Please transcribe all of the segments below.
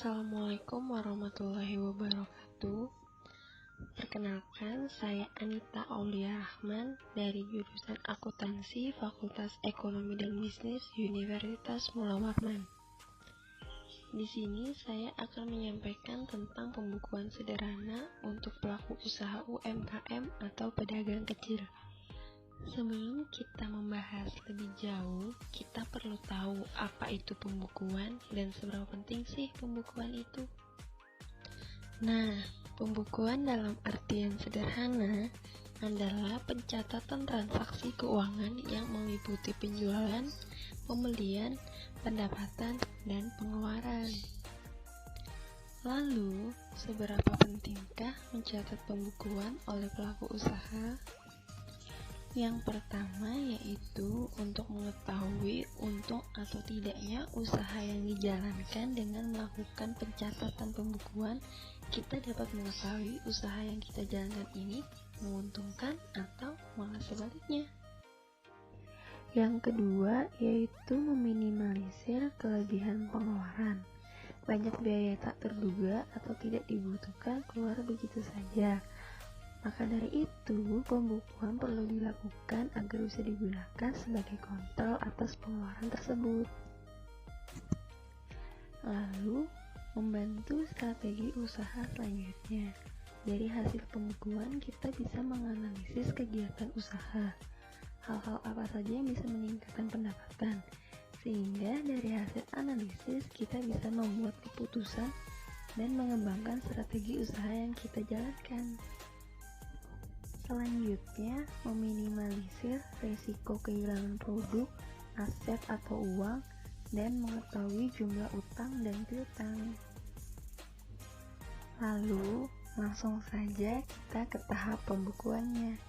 Assalamualaikum warahmatullahi wabarakatuh. Perkenalkan, saya Anita Aulia Rahman dari jurusan Akuntansi Fakultas Ekonomi dan Bisnis Universitas Mula Warman. Di sini saya akan menyampaikan tentang pembukuan sederhana untuk pelaku usaha UMKM atau pedagang kecil. Sebelum kita membahas lebih jauh, kita perlu tahu apa itu pembukuan dan seberapa penting sih pembukuan itu. Nah, pembukuan dalam artian sederhana adalah pencatatan transaksi keuangan yang meliputi penjualan, pembelian, pendapatan, dan pengeluaran. Lalu, seberapa pentingkah mencatat pembukuan oleh pelaku usaha? Yang pertama yaitu untuk mengetahui untung atau tidaknya usaha yang dijalankan. Dengan melakukan pencatatan pembukuan, kita dapat mengetahui usaha yang kita jalankan ini menguntungkan atau malah sebaliknya. Yang kedua yaitu meminimalisir kelebihan pengeluaran. Banyak biaya tak terduga atau tidak dibutuhkan keluar begitu saja. Maka dari itu, pembukuan perlu dilakukan agar bisa digunakan sebagai kontrol atas pengeluaran tersebut. Lalu, membantu strategi usaha selanjutnya. Dari hasil pembukuan, kita bisa menganalisis kegiatan usaha. Hal-hal apa saja yang bisa meningkatkan pendapatan. Sehingga dari hasil analisis, kita bisa membuat keputusan dan mengembangkan strategi usaha yang kita jalankan. Selanjutnya, meminimalisir risiko kehilangan produk, aset atau uang, dan mengetahui jumlah utang dan piutang. Lalu, langsung saja kita ke tahap pembukuannya.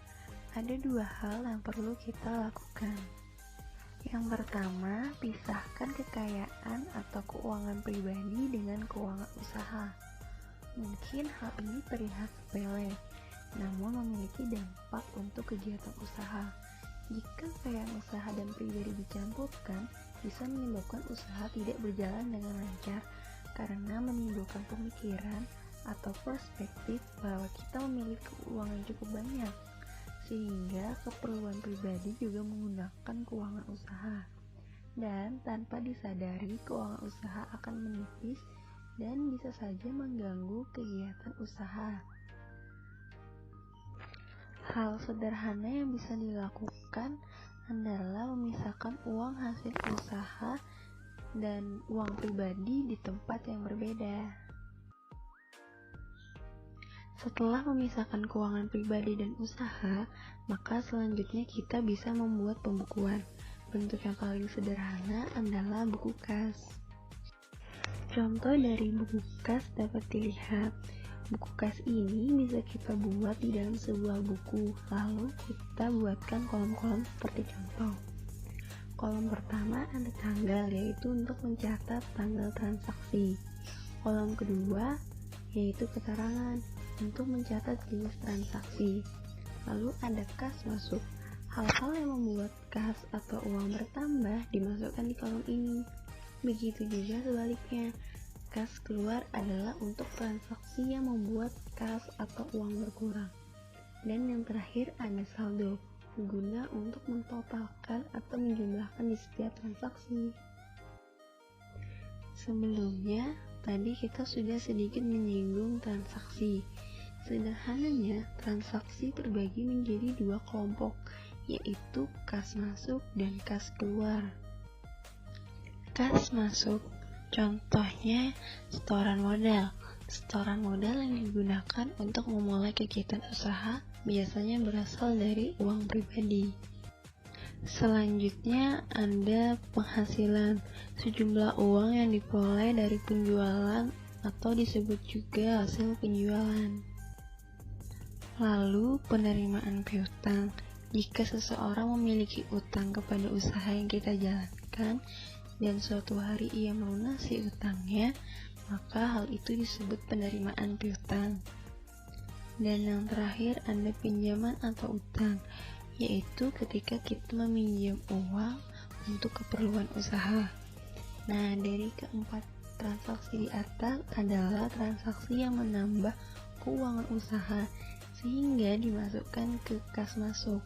Ada dua hal yang perlu kita lakukan. Yang pertama, pisahkan kekayaan atau keuangan pribadi dengan keuangan usaha. Mungkin hal ini terlihat sepele, namun memiliki dampak untuk kegiatan usaha. Jika kekayaan usaha dan pribadi dicampurkan, bisa menyebabkan usaha tidak berjalan dengan lancar karena menimbulkan pemikiran atau perspektif bahwa kita memiliki keuangan cukup banyak, sehingga keperluan pribadi juga menggunakan keuangan usaha. Dan tanpa disadari, keuangan usaha akan menipis dan bisa saja mengganggu kegiatan usaha. Hal sederhana yang bisa dilakukan adalah memisahkan uang hasil usaha dan uang pribadi di tempat yang berbeda. Setelah memisahkan keuangan pribadi dan usaha, maka selanjutnya kita bisa membuat pembukuan. Bentuk yang paling sederhana adalah buku kas. Contoh dari buku kas dapat dilihat. Buku kas ini bisa kita buat di dalam sebuah buku, lalu kita buatkan kolom-kolom seperti contoh. Kolom pertama ada tanggal, yaitu untuk mencatat tanggal transaksi. Kolom kedua yaitu keterangan untuk mencatat jenis transaksi. Lalu ada kas masuk. Hal-hal yang membuat kas atau uang bertambah dimasukkan di kolom ini. Begitu juga sebaliknya. Kas keluar adalah untuk transaksi yang membuat kas atau uang berkurang. Dan yang terakhir ada saldo, guna untuk mentotalkan atau menjumlahkan di setiap transaksi. Sebelumnya, tadi kita sudah sedikit menyinggung transaksi. Sederhananya, transaksi terbagi menjadi dua kelompok, yaitu kas masuk dan kas keluar. Kas masuk, contohnya setoran modal. Setoran modal yang digunakan untuk memulai kegiatan usaha biasanya berasal dari uang pribadi. Selanjutnya ada penghasilan, sejumlah uang yang diperoleh dari penjualan atau disebut juga hasil penjualan. Lalu penerimaan piutang, jika seseorang memiliki utang kepada usaha yang kita jalankan dan suatu hari ia melunasi utangnya, maka hal itu disebut penerimaan piutang. Dan yang terakhir ada pinjaman atau utang, yaitu ketika kita meminjam uang untuk keperluan usaha. Nah, dari keempat transaksi di atas adalah transaksi yang menambah keuangan usaha sehingga dimasukkan ke kas masuk.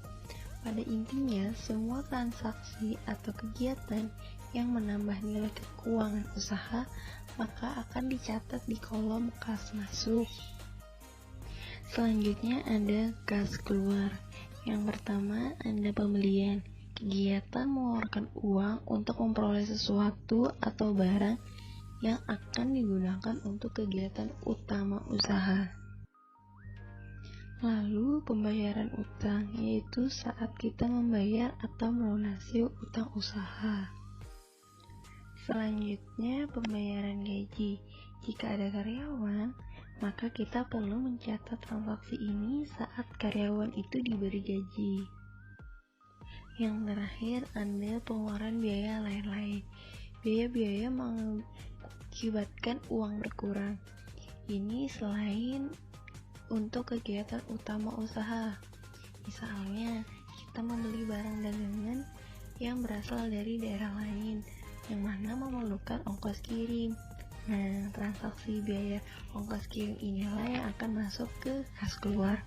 Pada intinya, semua transaksi atau kegiatan yang menambah nilai keuangan usaha maka akan dicatat di kolom kas masuk. Selanjutnya ada kas keluar. Yang pertama ada pembelian, kegiatan mengeluarkan uang untuk memperoleh sesuatu atau barang yang akan digunakan untuk kegiatan utama usaha. Lalu pembayaran utang, yaitu saat kita membayar atau melunasi utang usaha. Selanjutnya pembayaran gaji. Jika ada karyawan, maka kita perlu mencatat transaksi ini saat karyawan itu diberi gaji. Yang terakhir ada pengeluaran biaya lain-lain. Biaya-biaya mengakibatkan uang berkurang. Ini selain untuk kegiatan utama usaha. Misalnya, kita membeli barang dagangan yang berasal dari daerah lain, yang mana memerlukan ongkos kirim. Nah, transaksi biaya ongkos kirim inilah yang akan masuk ke kas keluar.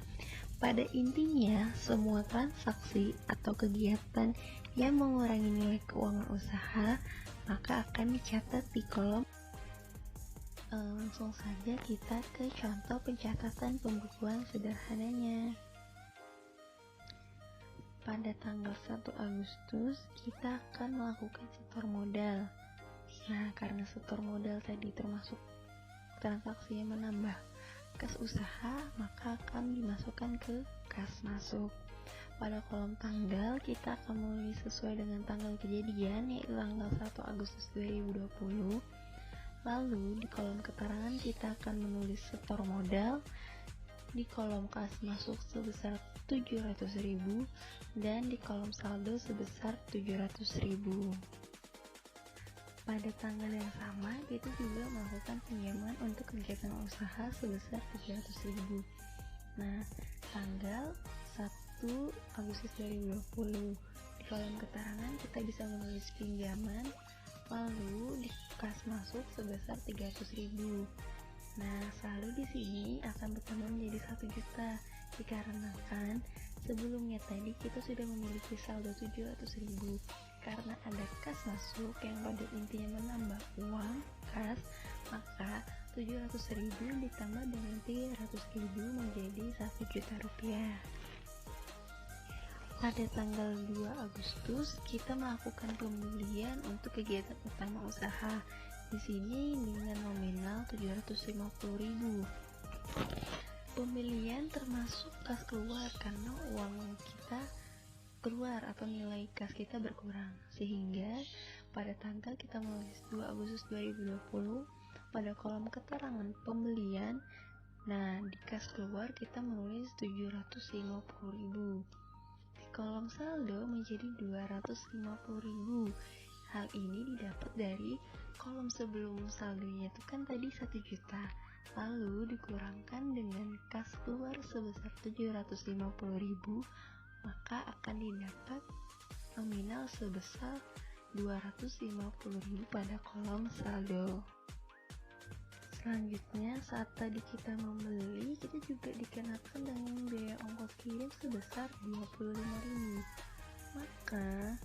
Pada intinya, semua transaksi atau kegiatan yang mengurangi nilai keuangan usaha, maka akan dicatat di kolom. Langsung saja kita ke contoh pencatatan pembukuan sederhananya. Pada tanggal 1 Agustus kita akan melakukan setor modal. Nah, karena setor modal tadi termasuk transaksi yang menambah kas usaha, maka akan dimasukkan ke kas masuk. Pada kolom tanggal kita akan menulis sesuai dengan tanggal kejadian, yaitu tanggal 1 Agustus 2020. Lalu di kolom keterangan kita akan menulis setor modal, di kolom kas masuk sebesar 700.000 dan di kolom saldo sebesar 700.000. Pada tanggal yang sama kita juga melakukan pinjaman untuk kegiatan usaha sebesar 700.000. Nah, tanggal 1 Agustus 2020 di kolom keterangan kita bisa menulis pinjaman, lalu di kas masuk sebesar 300.000. Nah, saldo di sini akan bertambah menjadi 1 juta dikarenakan sebelumnya tadi kita sudah memiliki saldo 700.000. Karena ada kas masuk yang pada intinya menambah uang kas, maka 700.000 ditambah dengan 300.000 menjadi 1 juta rupiah. Pada tanggal 2 Agustus kita melakukan pembelian untuk kegiatan utama usaha. Di sini dengan nominal 750.000. Pembelian termasuk kas keluar karena uang kita keluar atau nilai kas kita berkurang. Sehingga pada tanggal kita menulis 2 Agustus 2020 pada kolom keterangan pembelian, nah di kas keluar kita menulis 750.000. Kolom saldo menjadi 250.000. Hal ini didapat dari kolom sebelum saldonya itu kan tadi 1 juta, lalu dikurangkan dengan kas keluar sebesar 750.000, maka akan didapat nominal sebesar 250.000 pada kolom saldo. Selanjutnya, saat tadi kita membeli, kita juga dikenakan dengan biaya ongkos kirim sebesar 25.000. Maka,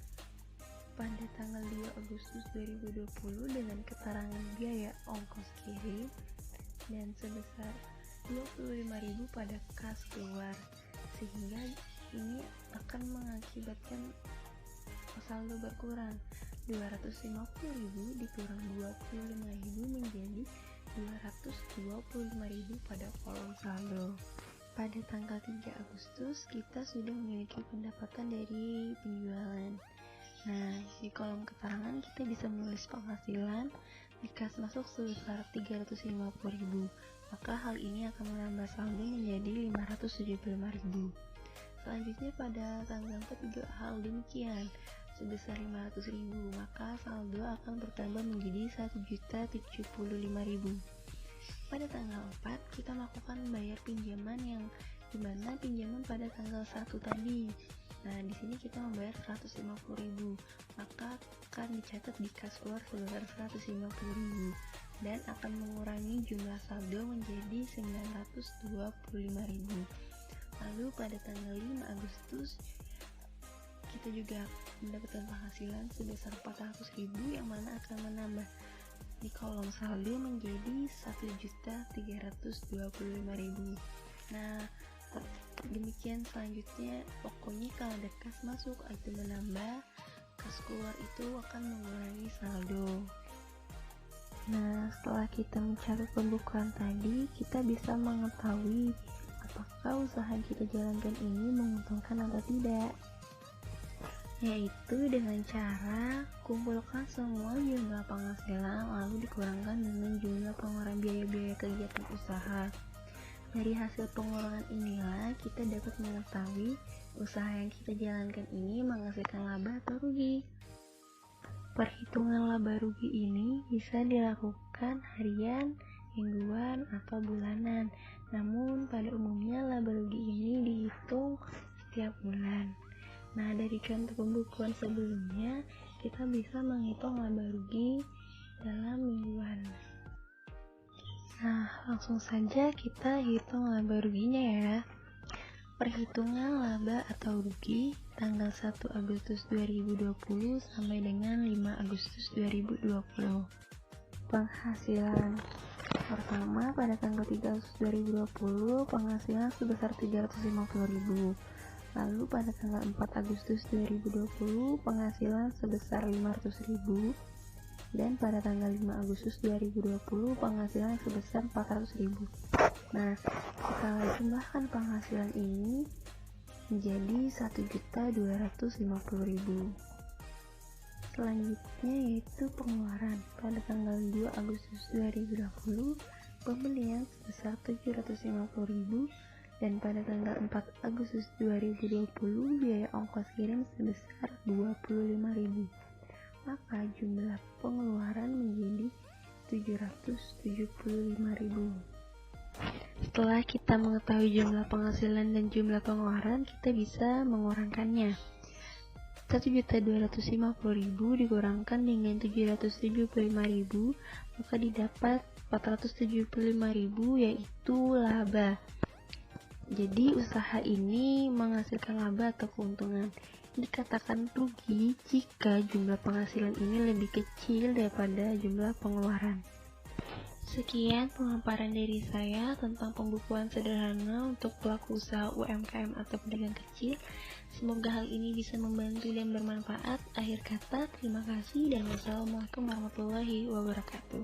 pada tanggal 2 Agustus 2020 dengan keterangan biaya ongkos kirim dan sebesar 25.000 pada kas keluar, sehingga ini akan mengakibatkan saldo berkurang. 250.000 dikurang 25.000 menjadi 225.000 pada kolom saldo. Pada tanggal 3 Agustus kita sudah memiliki pendapatan dari penjualan. Nah, di kolom keterangan kita bisa menulis penghasilan di kas masuk sebesar 350.000. Maka hal ini akan menambah saldo menjadi 575.000. Selanjutnya pada tanggal 4 juga hal demikian, sebesar 500.000, maka saldo akan bertambah menjadi 1.075.000. Pada tanggal 4 kita melakukan bayar pinjaman yang dimana pinjaman pada tanggal 1 tadi. Nah, di sini kita membayar 150.000, maka akan dicatat di kas keluar sebesar 150.000. dan akan mengurangi jumlah saldo menjadi 925.000. Lalu pada tanggal 5 Agustus kita juga mendapatkan penghasilan sebesar 400.000 yang mana akan menambah di kolom saldo menjadi 1.325.000. Nah, demikian selanjutnya. Pokoknya kalau ada kas masuk itu menambah, kas keluar itu akan mengurangi saldo. Nah, setelah kita mencari pembukuan tadi, kita bisa mengetahui apakah usaha yang kita jalankan ini menguntungkan atau tidak, yaitu dengan cara kumpulkan semua jumlah penghasilan lalu dikurangkan dengan jumlah pengeluaran biaya-biaya kegiatan usaha. Dari hasil pengurangan inilah kita dapat mengetahui usaha yang kita jalankan ini menghasilkan laba atau rugi. Perhitungan laba rugi ini bisa dilakukan harian, mingguan, atau bulanan. Namun pada umumnya laba rugi ini dihitung setiap bulan. Nah, dari contoh pembukuan sebelumnya, kita bisa menghitung laba rugi dalam mingguan. Nah, langsung saja kita hitung laba ruginya ya. Perhitungan laba atau rugi tanggal 1 Agustus 2020 sampai dengan 5 Agustus 2020. Penghasilan pertama pada tanggal 3 Agustus 2020 penghasilan sebesar 350.000. Lalu pada tanggal 4 Agustus 2020 penghasilan sebesar 500.000. Dan pada tanggal 5 Agustus 2020 penghasilan sebesar 400.000. Nah, kita jumlahkan penghasilan ini menjadi 1.250.000. Selanjutnya yaitu pengeluaran. Pada tanggal 2 Agustus 2020 pembelian sebesar 750.000 dan pada tanggal 4 Agustus 2020 biaya ongkos kirim sebesar 25.000. Maka jumlah pengeluaran menjadi 775.000. Setelah kita mengetahui jumlah penghasilan dan jumlah pengeluaran, kita bisa mengurangkannya. 1.250.000 dikurangkan dengan 775.000, maka didapat 475.000 yaitu laba. Jadi usaha ini menghasilkan laba atau keuntungan. Dikatakan rugi jika jumlah penghasilan ini lebih kecil daripada jumlah pengeluaran. Sekian pemaparan dari saya tentang pembukuan sederhana untuk pelaku usaha UMKM atau pedagang kecil. Semoga hal ini bisa membantu dan bermanfaat. Akhir kata, terima kasih dan wassalamualaikum warahmatullahi wabarakatuh.